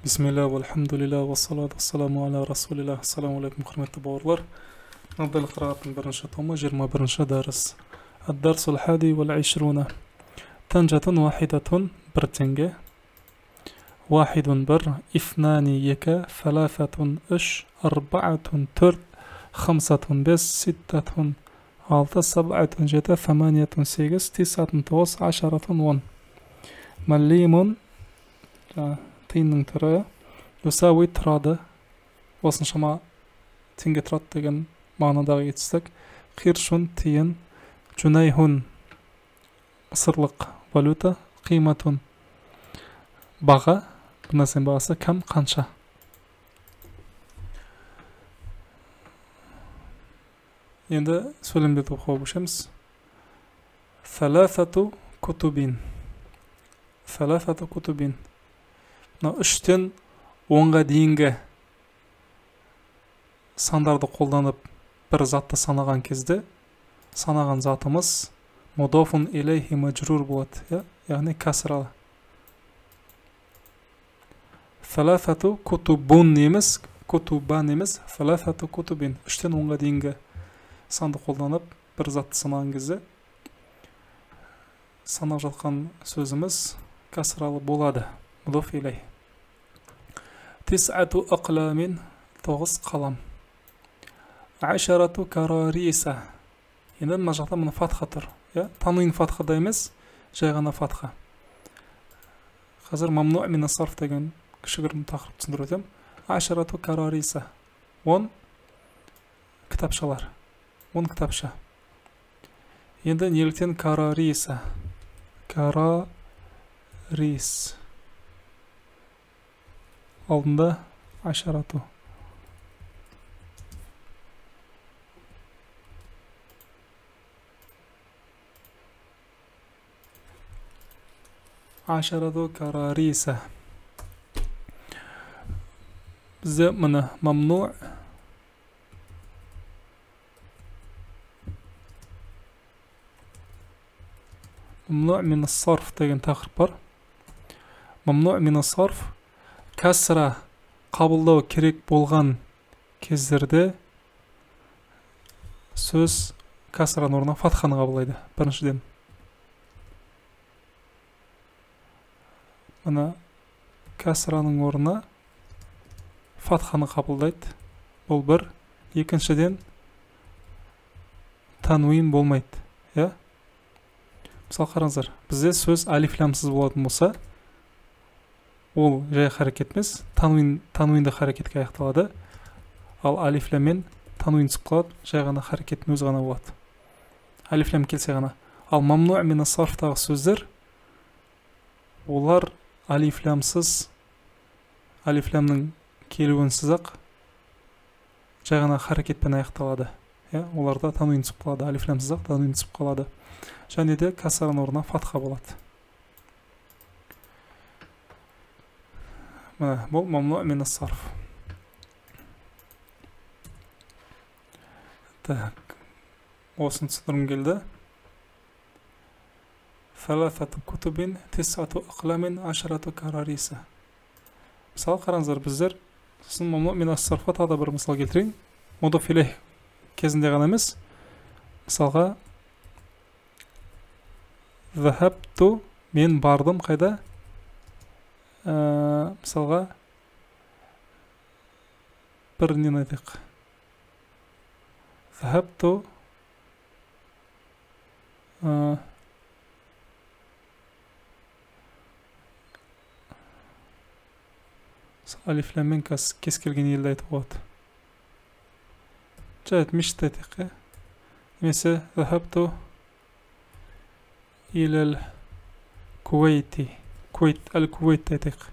Bismillah, walhamdulillah, wassalatu wassalamu ala rasulillah. Assalamu alaikum, hurmatli bауырлар. نبدأ القراءة من برنشة توما جرما برنشة دارس. الدرس الحادي والعشرون. تنجة واحدة برتنجة. واحد بر، اثنان يكا، ثلاثة اش، أربعة تر، خمسة بس، ستة altı، سبعة جتا، ثمانية سيجس، تسعة توس، عشرة ون. مليم тиынның түрі юсауи тұрады. Осыншама теңге тұрады деген мағынадағы етістік. Қиршун тиын, жүнайхун мысырлық валюта, қиматун баға, бір нәрсенің бағасы, кәм қанша. Енді сөйлемдерді оқуға көшеміз. Саласату кутубин. Саласату кутубин. Үштен 10-ға дейінгі сандарды қолданып бір затты санаған кезде санаған затымыз мудофун илейхи маджрур болады, яғни кәсіралы. Саласату кутубун неміз, кутубан неміз, саласату кутубин. Үштен 10-ға дейінгі санды қолданып бір затты санаған кезде санап жатқан сөзіміз кәсіралы болады. مضاف إليه. تسعة أقلام тоғыз қалам. عشرة كراريس. Енді мына жақта мына фатха тұр. Тануин фатхада емес, жай ғана фатха. Қазір мамну мин сарф деген кішігірім тақырып түсіндіріп өтем. عشرة كراريس. 10 кітапшалар. 10 кітапша. Енді неліктен карариса? Карарис. Алдында ашарату. Ашарату карариса. Бізде мұны мамну мин сарф деген тақырып бар. Мамну мин сарф кәсіра қабылдау керек болған кездерде сөз кәсіраның орнына фатханы қабылдайды. Біріншіден мына кәсіраның орнына фатханы қабылдайды. Бұл бір. Екіншіден тануин болмайды. Мысалы қараңыздар, бізде сөз алифлямсыз болатын болса, ол жай харекет емес, тануинді харекетке аяқталады. Ал алифляммен тануин түсіп қалады, жай ғана харекеттің өзі ғана болады. Алифлям келсе ғана. Ал мамну мин сарфтағы сөздер, олар алифлямсыз, алифлямның келуінсіз-ақ жай ғана харекетпен аяқталады. Оларда тануин түсіп қалады, алифлямсыз-ақ тануин түсіп қалады. Және де кәсіраның орнына фатха болады. Бұл мамну мин сарф. Осын түсіндірім келді. Саласату кутубин, тисату ақламин, ашарату карариса. Мысалы қараңыздар, біздер сосын мамну мин сарфа тағы бір мысал келтірейін. Мудоф илейх кезінде ғана емес. Мысалға Захабту, мен бардым қайда? Мысалға бір нені айтайық. Захабту алифляммен кез келген елді айтып болады. Жайт мешітті айтайық. Немесе Захабту иләл Кувейти. Әл-Кувейт айтайық.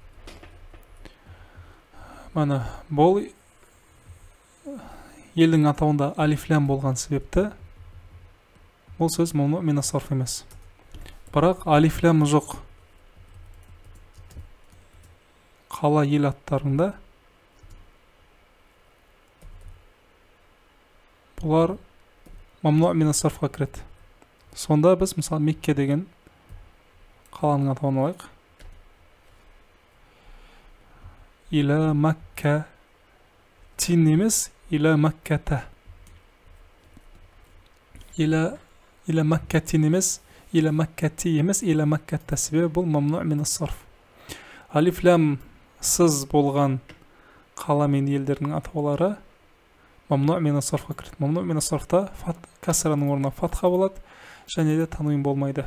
Мана, бұл елдің атауында алифлям болған себепті бұл сөз мамну мин сарф емес. Бірақ алифлям жоқ қала ел аттарында бұлар мамну мин сарфқа кіреді. Сонда біз мысалы Мекке деген қаланың атауын алайық. ila Makka tin емес, ila Makkata. ila Makkatin емес, ila Makkati емес, ila Makkata. Себебі бұл мамну мин ас-сарф. Алиф лам сыз болған қала мен елдердің атаулары мамну мин ас-сарфқа кіреді. Мамну мин ас-сарфта касраның орнына фатха болады, және де тануин болмайды.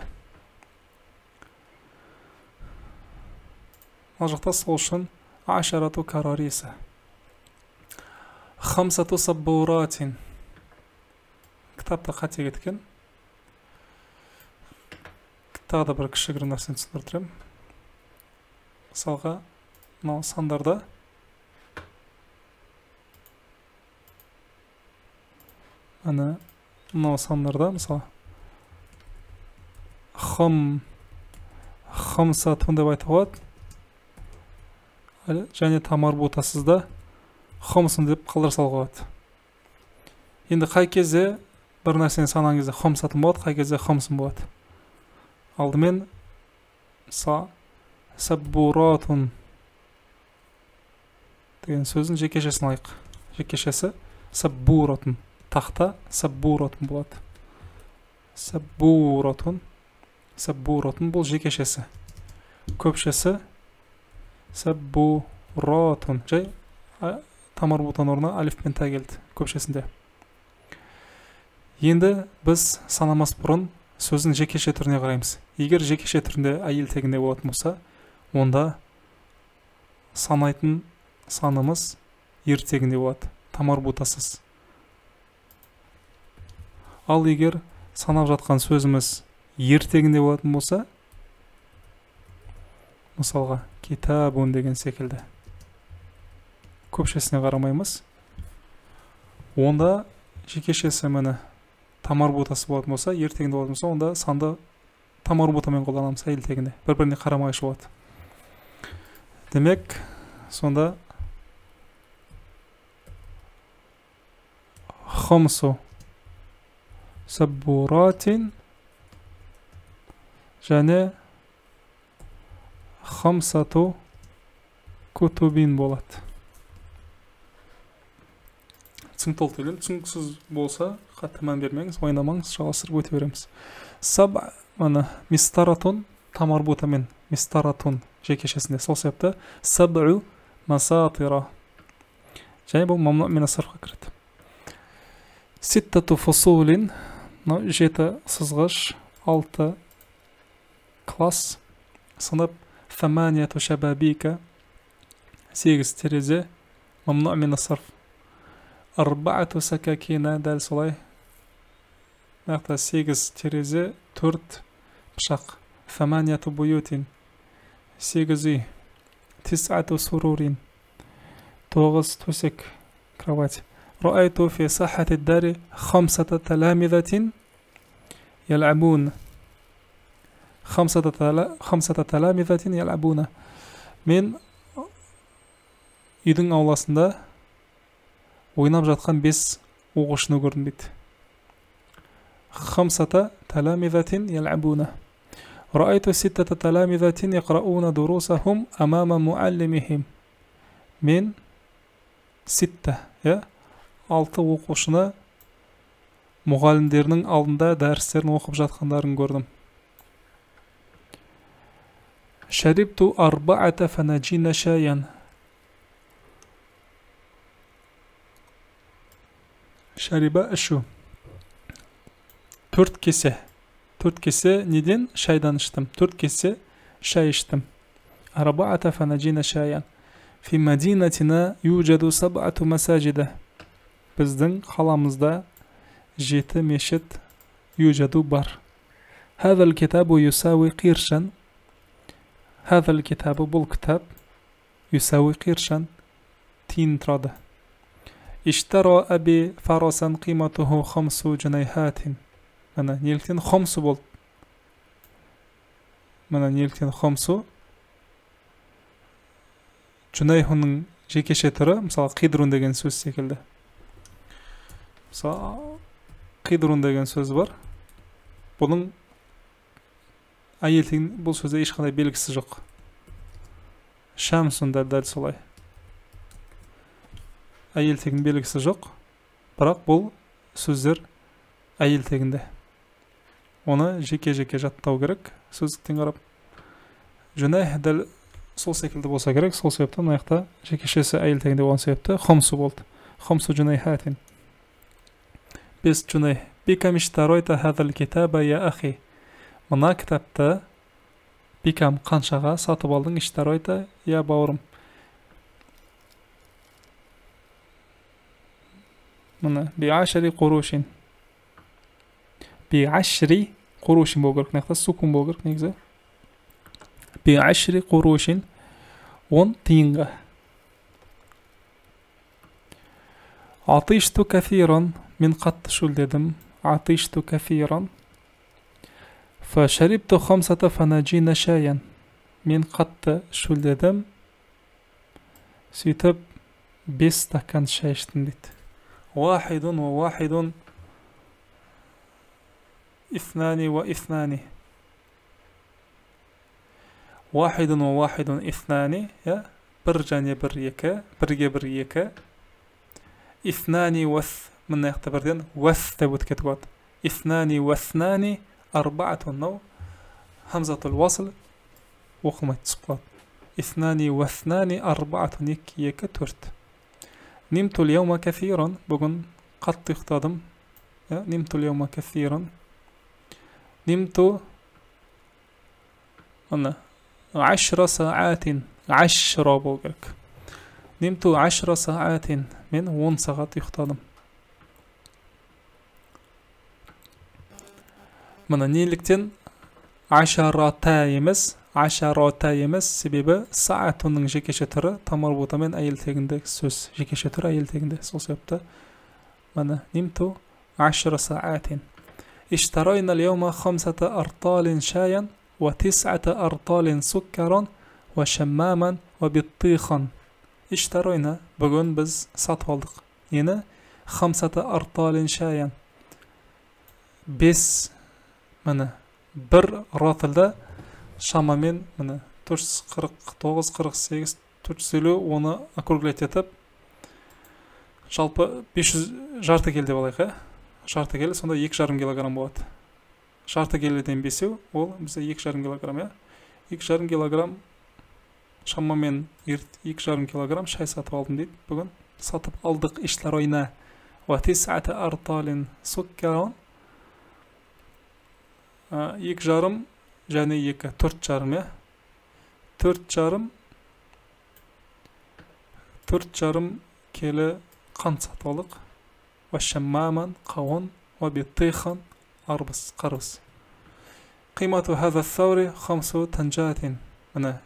Мына жақта сол үшін ашарату карариса. Хамсату саббуратин. Кітапта қате кеткен. Тағы да бір кішігірім нәрсені түсіндірем. Мысалға, мынау сандарда мынау сандарда мысалы хамсатун деп айтуға болады. Және тамарбутасызда хомсын деп қалдыра салуға болады. Енді қай кезде бір нәрсені санаған кезде хомсатын болады, қай кезде хомсын болады. Алдымен саббуратун деген сөздің жекешесін алайық. Жекешесі саббуратун. Тақта саббуратун болады. Саббуратун бұл жекешесі. Көпшесі саббуратун. Жай тамарбутан орнына алиф пен та келді көпшесінде. Енді біз санамас бұрын сөздің жекеше түріне қараймыз. Егер жекеше түрінде әйел тегінде болатын болса, онда санайтын санымыз ер тегінде болады, тамарбутасыз. Ал егер санап жатқан сөзіміз ер тегінде болатын болса, мысалға китабун деген секілді көпшесіне қарамаймыз, онда жекешесі мені тамарбутасы болатын болса, ер тегінде болатын болса, онда санды тамарбутамен қолданамыз әйел тегінде. Бір-біріне қарамайшы болады. Демек, сонда хомсу саббуратин және хамсату кутубин болады. Түсінікті тілін, түсініксіз болса, қатты мән бермеңіз, ойнамаңыз, жалғастырып өте береміз. Мистаратун тамарбутамен, мистаратун жекешесінде. Сол себепті саб'у масатира. Және бұл мамну мин ас-сарфқа кіреді. Ситтату фусулин, жеті сызғыш, 6 класс, сынып, фаманияту шабабика, 8 терезе, мамну мин ас-сарф. Арбаату сакакина, дәл солай. Мақта 8 терезе, 4 пышақ. Фаманияту буютин, 8 үй. Тисату сурурин, 9 төсек, кровать. رأيت في ساحة الدار 5 تلامذة يلعبون. 5 تلامذة يلعبون. Мен үйдің ауласында ойнап жатқан 5 оқушыны көрдім дейді. 5 تلامذة يلعبون. رأيت 6 تلامذة يقرؤون دروسهم أمام معلمهم. Мен 6 оқушыны мұғалімдерінің алдында дәрістерін оқып жатқандарын көрдім. Шарибту 4 фанаджина шаян. Шариба ішу. 4 кесе. 4 кесе неден? Шайдан іштім. 4 кесе шай іштім. 4 фанаджина шаян. Фи мадинатина юджаду 7 масаджида. Біздің қаламызда 7 мешіт юджаду бар. Хазал китабу юсауи қиршан. Хазал китабу бұл кітап юсауи қиршан тиын тұрады. Иштара әби фарасан қиматуху 5 джунайхатин. Мәна, неліктен хомсу болды? Мәна, неліктен хомсу? Джунайхуның жекеше түрі, мысалы, қидрун деген сөз секілді. Қидрун деген сөз бар. Бұның әйелтің бұл сөзде ешқандай белгісі жоқ. Шамсун дәл солай. әйел тегін белгісі жоқ, бірақ бұл сөздер әйел тегінде. Оны жеке-жеке жаттау керек, сөздіктен қарап. Жүнәйх дәл сол секілді болса керек, сол себептен аяқта жекешесі әйел тегінде болған себепті хомсу болды. Хомсу жүнәйхатин. 5 жүнәйх. Бикам иштаройта хазал китаба я ахи. Мына кітапты бикам қаншаға сатып алдың? Иштаройта я бауырым. Мына биашри қурушин. Биашри қурушин болу керек. Нақта сукун болу керек негізі. Биашри қурушин 10 тиынға. Атишту кафиран. Мен қатты шөлдедім. Атишту кафиран. Фашарибту 5 фанаджина шаян. Мен қатты шөлдедім. Сөйтіп 5 стакан шай іштім дейді. Вахидун ва вахидун ифнани ва ифнани. Вахидун ва вахидун ифнани. Бір және бір екі. Бірге бір екі. Ифнани ваth. Мына яқта бірден ваth деп өтіп болады. Ифнани ваthнани арбаатун. Нау хамзатул васл оқылмай түсіп қалады. Ифнани ваthнани арбаатун. Екі, төрт. Нимту льяума кафиран. Бүгін қатты ұйықтадым. Нимту льяума кафиран. Нимту ана 10 саатин. 10 болу керек. Нимту 10 саатин. Мен 10 сағат ұйықтадым. Мына неліктен ашарата емес, себебі саатунның жекеше түрі тамарбутамен әйел тегінде сөз. Жекеше түрі әйел тегінде. Сол себепті мына нимту 10 саатин. Иштарайна льяума 5 арталин шаян ва 9 арталин суккаран ва шаммаман ва биттихан. Иштарайна, бүгін біз сатып алдық. Нені? 5 арталин шаян. 5 міне бір ратылда шамамен міне 449, 48, 450 оны округлять етіп жалпы 500 жарты келі деп алайық. Жарты келі сонда 2,5 килограмм болады. Жарты келіден 5, ол бізде 2,5 килограмм. 2,5 килограмм шамамен 2,5 килограмм шай сатып алдым дейді. Бүгін сатып алдық. Иштаройна ва 9 арталин суккаран. 2,5 және 2, 4,5. 4,5 келі қант сатып алдық. Ва шаммаман қауын ва биттихан арбыз, қарбыз. Қимату хаза саури 5 танжатин. Міне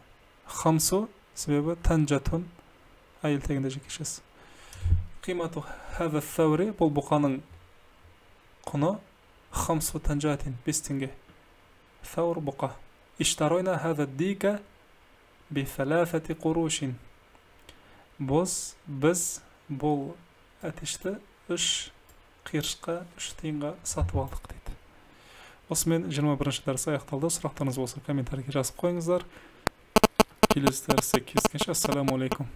5 себебі танжатун әйел тегінде жекешесі. Қимату хаза саури бұл бұқаның құны 5 танжатин, 5 теңге. Саур бұқа. Иштаройна хаза дика би 3 қурушин. Біз бұл әтешті 3 қиыршқа 3 тиынға сатып алдық дейді. Осымен 21-ші дәріс аяқталды. Сұрақтарыңыз болса комментарийге жазып қойыңыздар. Келесі дәрісте кездескенше. Ассаламу алейкум.